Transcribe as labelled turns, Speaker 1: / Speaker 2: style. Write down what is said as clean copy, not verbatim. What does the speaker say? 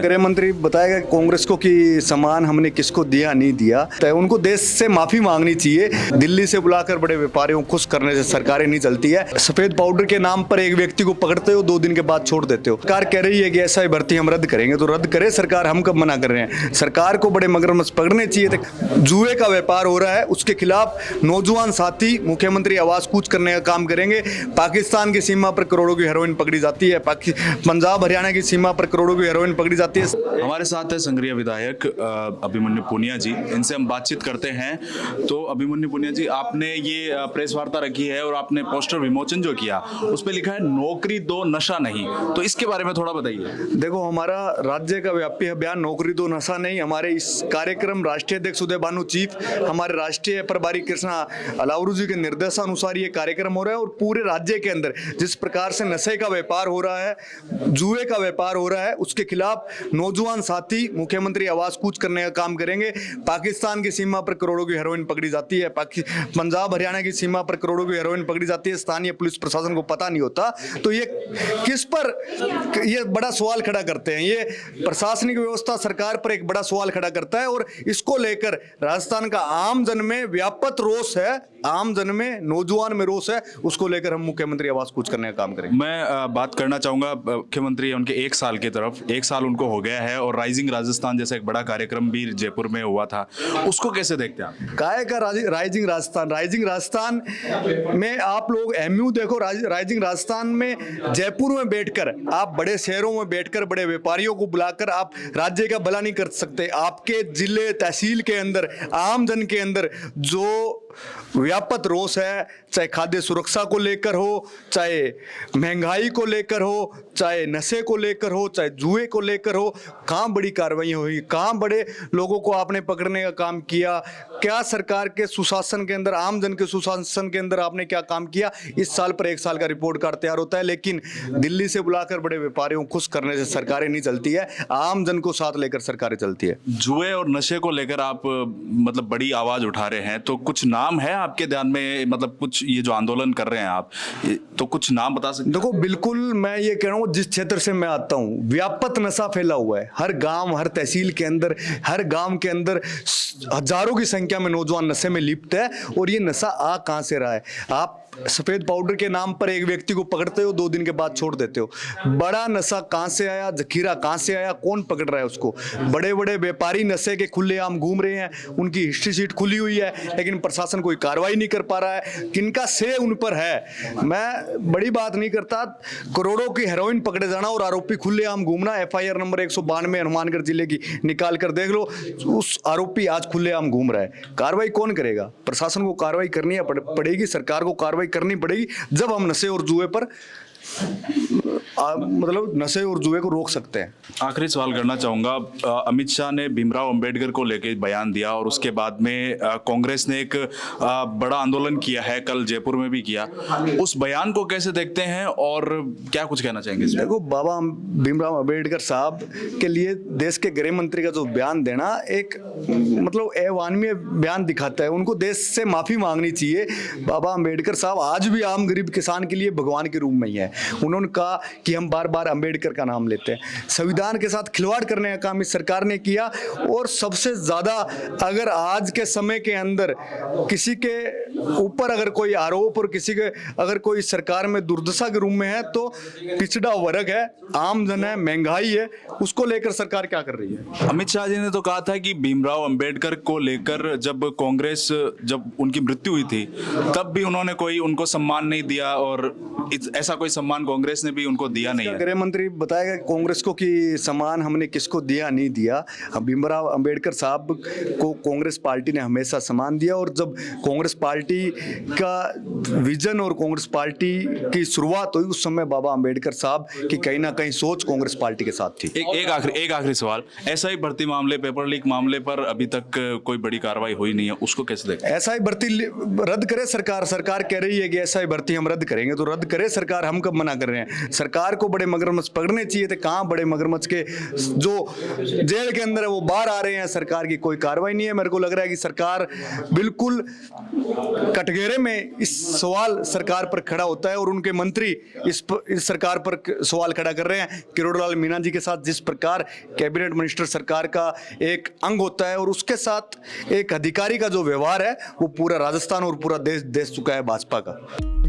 Speaker 1: गृह मंत्री बताएगा कांग्रेस को कि सामान हमने किसको दिया नहीं दिया, तो उनको देश से माफी मांगनी चाहिए। दिल्ली से बुलाकर बड़े व्यापारियों को खुश करने से सरकारें नहीं चलती है। सफेद पाउडर के नाम पर एक व्यक्ति को पकड़ते हो, 2 दिन के बाद छोड़ देते हो। सरकार कह रही है कि ऐसा ही भर्ती हम रद्द करेंगे, तो रद्द करे सरकार, हम कब मना कर रहे हैं। सरकार को बड़े मगरमच्छ पकड़ने चाहिए। जुए का व्यापार हो रहा है, उसके खिलाफ नौजवान साथी मुख्यमंत्री आवाज कूच करने का काम करेंगे। पाकिस्तान की सीमा पर करोड़ों की हेरोइन पकड़ी जाती है, पंजाब हरियाणा की सीमा पर करोड़ों की हेरोइन पकड़ी जाती है।
Speaker 2: हमारे साथ है संग्रिया विधायक अभिमन्यु पुनिया जी, इनसे हम बातचीत करते हैं। तो अभिमन्यु पुनिया जी, आपने ये प्रेस वार्ता रखी है और आपने पोस्टर विमोचन जो किया उस पर लिखा है नौकरी दो नशा नहीं, तो इसके बारे में थोड़ा बताइए।
Speaker 1: देखो, हमारा राज्य का व्यापी अभियान नौकरी दो नशा नहीं। हमारे इस कार्यक्रम राष्ट्रीय अध्यक्ष उदय भानु चीफ, हमारे राष्ट्रीय प्रभारी कृष्णा अलाउरू जी के निर्देशानुसार ये कार्यक्रम हो रहा है। और पूरे राज्य के अंदर जिस प्रकार से नशे का व्यापार हो रहा है, जुए का व्यापार हो रहा है, उसके खिलाफ नौजवान साथी मुख्यमंत्री आवाज कूच करने का काम करेंगे। पाकिस्तान की सीमा पर करोड़ों की हेरोइन पकड़ी जाती है, पंजाब हरियाणा की सीमा पर करोड़ों की हेरोइन पकड़ी जाती है। स्थानीय पुलिस प्रशासन को पता नहीं होता, तो ये किस पर ये बड़ा सवाल खड़ा करते हैं। ये प्रशासनिक व्यवस्था सरकार पर एक बड़ा सवाल खड़ा करता है। और इसको लेकर राजस्थान का आम जन में व्यापक रोष है, आम जन में, नौजवान में रोष है। उसको लेकर हम मुख्यमंत्री आवाज कूच करने का काम करेंगे।
Speaker 2: मैं बात करना चाहूंगा मुख्यमंत्री उनके 1 साल की तरफ। 1 साल उनको हो गया है और राइजिंग राजस्थान जैसा एक बड़ा कार्यक्रम भी जयपुर में हुआ था, उसको कैसे देखते हैं आप?
Speaker 1: काय का राइजिंग राजस्थान में आप लोग एमयू देखो। राइजिंग राजस्थान में जयपुर में बैठकर, आप बड़े शहरों में बैठकर बड़े व्यापारियों को बुलाकर आप राज्य का भला नहीं कर सकते। आपके जिले तहसील के अंदर, आम जन के अंदर जो व्यापक रोष है, चाहे खाद्य सुरक्षा को लेकर हो, चाहे महंगाई को लेकर हो, चाहे नशे को लेकर हो, चाहे जुए को लेकर हो, कहाँ बड़ी कार्रवाई हुई, कहाँ बड़े लोगों को आपने पकड़ने का काम किया, क्या सरकार के सुशासन के अंदर, आम जन के सुशासन के अंदर आपने क्या काम किया। इस साल पर 1 साल का रिपोर्ट कार्ड तैयार होता है, लेकिन दिल्ली से बुलाकर बड़े व्यापारियों को खुश करने से सरकारें नहीं चलती है। आम जन को साथ लेकर सरकारें चलती है।
Speaker 2: जुए और नशे को लेकर आप मतलब बड़ी आवाज उठा रहे हैं, तो कुछ नाम है आपके ध्यान में, मतलब कुछ ये जो आंदोलन कर रहे हैं आप, तो कुछ नाम बता सकते हैं?
Speaker 1: देखो, बिल्कुल मैं ये कह रहा हूँ, जिस क्षेत्र से मैं आता हूँ व्यापक नशा फैला हुआ है। हर गांव, हर तहसील के अंदर, हर गांव के अंदर हजारों की संख्या में नौजवान नशे में लिप्त है। और ये नशा आ कहां से रहा है? आप सफेद पाउडर के नाम पर एक व्यक्ति को पकड़ते हो, 2 दिन के बाद छोड़ देते हो। बड़ा नशा कहां से आया, जखीरा कहां से आया, कौन पकड़ रहा है उसको? बड़े बड़े व्यापारी नशे के खुलेआम घूम रहे हैं, उनकी हिस्ट्री शीट खुली हुई है, लेकिन प्रशासन कोई कार्रवाई नहीं कर पा रहा है। किनका से उन पर है? मैं बड़ी बात नहीं करता, करोड़ों की हेरोइन पकड़े जाना और आरोपी खुलेआम घूमना। FIR नंबर 192 हनुमानगढ़ जिले की निकाल कर देख लो, उस आरोपी आज खुलेआम घूम रहा है। कार्रवाई कौन करेगा? प्रशासन को कार्रवाई करनी पड़ेगी, सरकार को कार्रवाई करनी पड़ेगी, जब हम नशे और जुए पर मतलब नशे और जुए को रोक सकते हैं।
Speaker 2: आखिरी सवाल करना चाहूंगा, अमित शाह ने भीमराव अंबेडकर को लेकर बयान दिया और उसके बाद में कांग्रेस ने एक बड़ा आंदोलन किया है, कल जयपुर में भी किया। उस बयान को कैसे देखते हैं और क्या कुछ कहना चाहेंगे इसमें?
Speaker 1: देखो, बाबा भीमराव अंबेडकर साहब के लिए देश के गृह मंत्री का जो बयान देना एक मतलब अवान्य बयान दिखाता है। उनको देश से माफी मांगनी चाहिए। बाबा अंबेडकर साहब आज भी आम गरीब किसान के लिए भगवान के रूप में ही है। उन्होंने कहा कि हम बार बार अंबेडकर का नाम लेते हैं। संविधान के साथ खिलवाड़ करने का काम इस सरकार ने किया। और सबसे ज्यादा अगर आज के समय के अंदर किसी के ऊपर अगर कोई आरोप और किसी के अगर कोई सरकार में दुर्दशा के रूप में है, तो पिछड़ा वर्ग है, आम जन है, महंगाई है, उसको लेकर सरकार क्या कर रही है?
Speaker 2: अमित शाह जी ने तो कहा था कि भीमराव अंबेडकर को लेकर जब कांग्रेस, जब उनकी मृत्यु हुई थी, तब भी उन्होंने कोई उनको सम्मान नहीं दिया और ऐसा कोई सम्मान कांग्रेस ने भी उनको दिया नहीं है।
Speaker 1: गृह मंत्री बताएगा कांग्रेस को कि सम्मान हमने किसको दिया नहीं दिया। भीमराव अंबेडकर साहब को कांग्रेस पार्टी ने हमेशा सम्मान दिया। और जब कांग्रेस पार्टी का विजन और कांग्रेस पार्टी की शुरुआत हुई, उस समय बाबा अंबेडकर साहब की कहीं ना कहीं सोच कांग्रेस पार्टी के साथ थी।
Speaker 2: एक आखिरी सवाल, ऐसा ही भर्ती मामले, पेपर लीक मामले पर अभी तक कोई बड़ी कार्रवाई हुई नहीं है, उसको कैसे देखते हैं?
Speaker 1: ऐसा ही भर्ती रद्द करे सरकार। सरकार कह रही है कि ऐसा ही भर्ती हम रद्द करेंगे, तो रद्द करे सरकार, हम कब सब मना कर रहे हैं। सरकार को बड़े मगरमच्छ पकड़ने चाहिए थे, कहाँ बड़े मगरमच्छ के जो जेल के अंदर है वो बाहर आ रहे हैं, सरकार की कोई कार्रवाई नहीं है। मेरे को लग रहा है कि सरकार बिल्कुल कटघरे में इस सवाल सरकार पर खड़ा होता है और उनके मंत्री इस सरकार पर सवाल खड़ा कर रहे हैं। किरोड़ीलाल मीणा जी के साथ जिस प्रकार कैबिनेट मिनिस्टर सरकार का एक अंग होता है और उसके साथ एक अधिकारी का जो व्यवहार है वो पूरा राजस्थान और पूरा देश देख चुका है भाजपा का।